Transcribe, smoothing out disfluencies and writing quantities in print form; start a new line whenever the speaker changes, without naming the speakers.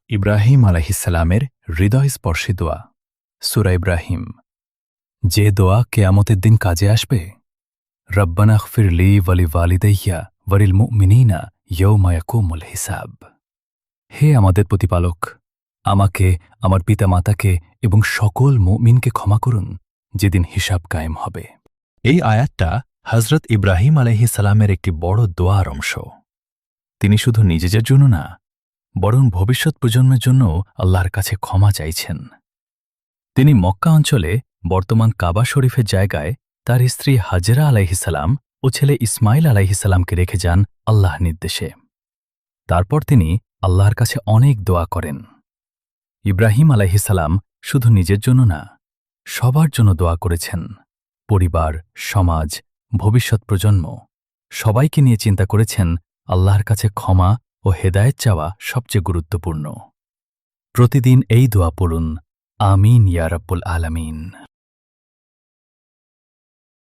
ইব্রাহিম আলাইহিসসালামের হৃদয়স্পর্শী দোয়া সূরা ইব্রাহিম। যে দোয়া কেয়ামতের দিন কাজে আসবে। রব্বানা গফির লি ওয়ালি ওয়ালিদাইয়া ওয়ালিল মুমিনিনা ইয়াওমা ইয়াকুমুল হিসাব। হে আমাদের প্রতিপালক, আমাকে, আমার পিতামাতাকে এবং সকল মুমিনকে ক্ষমা করুন যেদিন হিসাব কায়েম হবে। এই আয়াতটা হযরত ইব্রাহিম আলাইহিসসালামের একটি বড় দোয়ার অংশ। তিনি শুধু নিজেদের জন্য না, বরং ভবিষ্যৎ প্রজন্মের জন্য আল্লাহর কাছে ক্ষমা চাইছেন। তিনি মক্কা অঞ্চলে বর্তমান কাবা শরীফের জায়গায় তার স্ত্রী হাজেরা আলাইহিসসালাম ও ছেলে ইসমাইল আলাইহিসসালামকে রেখে যান আল্লাহর নির্দেশে। তারপর তিনি আল্লাহর কাছে অনেক দোয়া করেন। ইব্রাহিম আলাইহিসসালাম শুধু নিজের জন্য না, সবার জন্য দোয়া করেছেন। পরিবার, সমাজ, ভবিষ্যৎ প্রজন্ম সবাইকে নিয়ে চিন্তা করেছেন। আল্লাহর কাছে ক্ষমা ও হেদায়েত চাওয়া সবচেয়ে গুরুত্বপূর্ণ। প্রতিদিন এই দোয়া পড়ুন, আমিন ইয়া রাব্বুল আলামিন।